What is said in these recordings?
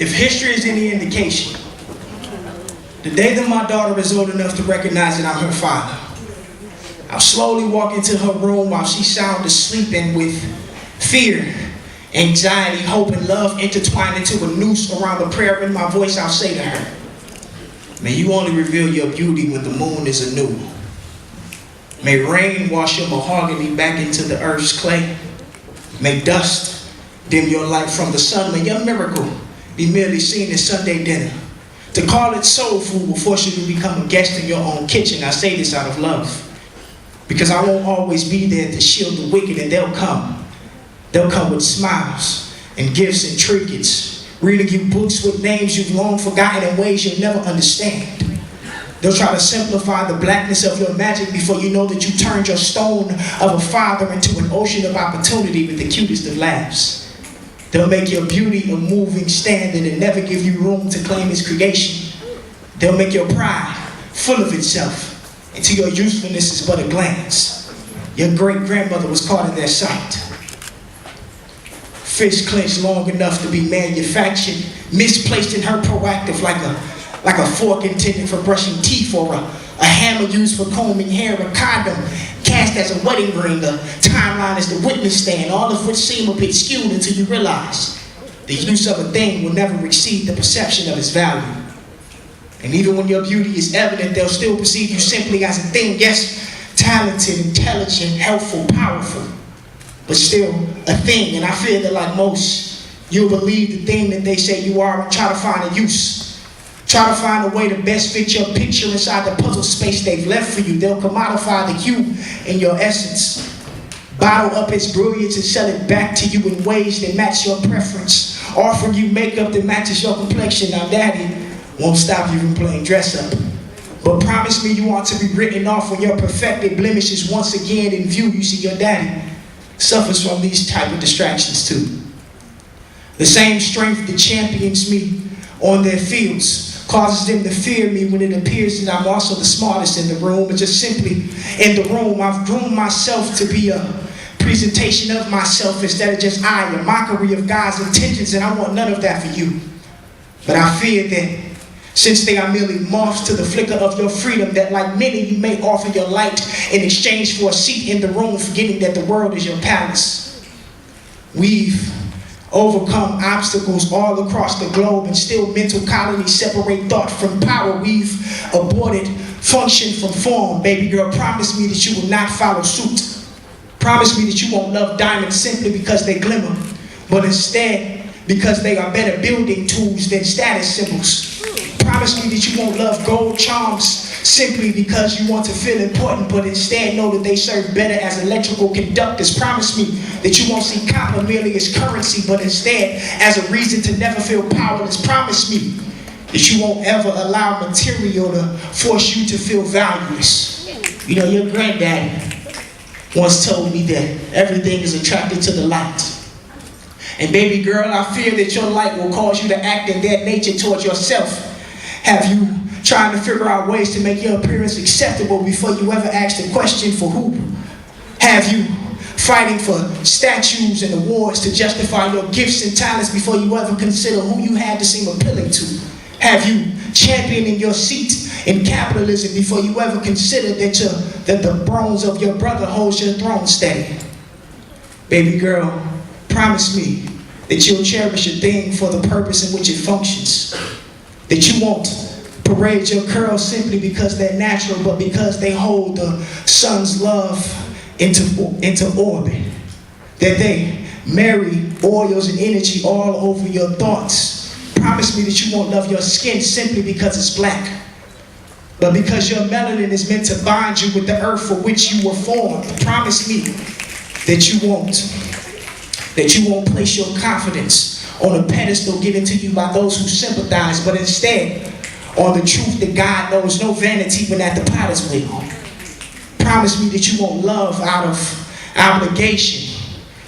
If history is any indication, the day that my daughter is old enough to recognize that I'm her father, I'll slowly walk into her room while she's sound asleep, and with fear, anxiety, hope, and love intertwined into a noose around the prayer in my voice, I'll say to her, may you only reveal your beauty when the moon is anew. May rain wash your mahogany back into the earth's clay. May dust dim your light from the sun. May your miracle be merely seen at Sunday dinner. To call it soul food will force you to become a guest in your own kitchen. I say this out of love, because I won't always be there to shield the wicked, and they'll come. They'll come with smiles and gifts and trinkets, reading you books with names you've long forgotten in ways you'll never understand. They'll try to simplify the blackness of your magic before you know that you turned your stone of a father into an ocean of opportunity with the cutest of laughs. They'll make your beauty a moving standard and never give you room to claim its creation. They'll make your pride full of itself until your usefulness is but a glance. Your great-grandmother was caught in their sight. Fist clenched long enough to be manufactured, misplaced in her proactive like a fork intended for brushing teeth, or a hammer used for combing hair, a condom cast as a wedding ring, a timeline as the witness stand, all of which seem a bit skewed until you realize the use of a thing will never exceed the perception of its value. And even when your beauty is evident, they'll still perceive you simply as a thing. Yes, talented, intelligent, helpful, powerful, but still a thing. And I fear that, like most, you'll believe the thing that they say you are and try to find a use. Try to find a way to best fit your picture inside the puzzle space they've left for you. They'll commodify the hue in your essence, bottle up its brilliance and sell it back to you in ways that match your preference, offer you makeup that matches your complexion. Now daddy won't stop you from playing dress up, but promise me you want to be written off when your perfected blemishes once again in view. You see, your daddy suffers from these type of distractions too. The same strength that champions me on their fields causes them to fear me when it appears that I'm also the smartest in the room. But just simply in the room, I've groomed myself to be a presentation of myself instead of just I, a mockery of God's intentions, and I want none of that for you. But I fear that since they are merely moths to the flicker of your freedom, that like many you may offer your light in exchange for a seat in the room, forgetting that the world is your palace. We've overcome obstacles all across the globe, and still mental colonies separate thought from power. We've aborted function from form. Baby girl, promise me that you will not follow suit. Promise me that you won't love diamonds simply because they glimmer, but instead because they are better building tools than status symbols. Promise me that you won't love gold charms simply because you want to feel important, but instead know that they serve better as electrical conductors. Promise me that you won't see copper merely as currency, but instead as a reason to never feel powerless. Promise me that you won't ever allow material to force you to feel valueless. You know, your granddaddy once told me that everything is attracted to the light. And baby girl, I fear that your light will cause you to act in that nature towards yourself. Have you trying to figure out ways to make your appearance acceptable before you ever ask the question for who? Have you fighting for statues and awards to justify your gifts and talents before you ever consider who you had to seem appealing to? Have you championing your seat in capitalism before you ever consider that the bones of your brother holds your throne steady? Baby girl, promise me that you'll cherish a thing for the purpose in which it functions. That you won't parade your curls simply because they're natural, but because they hold the sun's love into orbit. That they marry oils and energy all over your thoughts. Promise me that you won't love your skin simply because it's black, but because your melanin is meant to bind you with the earth for which you were formed. Promise me that you won't place your confidence on a pedestal given to you by those who sympathize, but instead on the truth that God knows no vanity when at the potter's wheel. Promise me that you won't love out of obligation,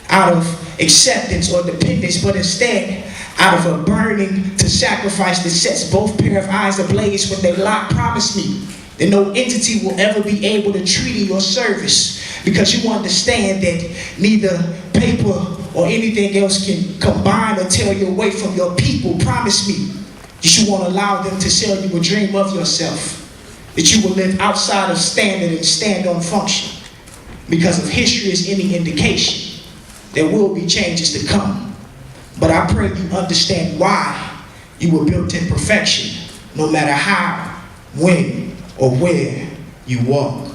out of acceptance or dependence, but instead out of a burning to sacrifice that sets both pair of eyes ablaze when they lock. Promise me that no entity will ever be able to treat your service, because you understand that neither paper or anything else can combine or tear you away from your people, promise me that you won't allow them to sell you a dream of yourself, that you will live outside of standard and stand on function. Because if history is any indication, there will be changes to come. But I pray you understand why you were built in perfection, no matter how, when, or where you walk.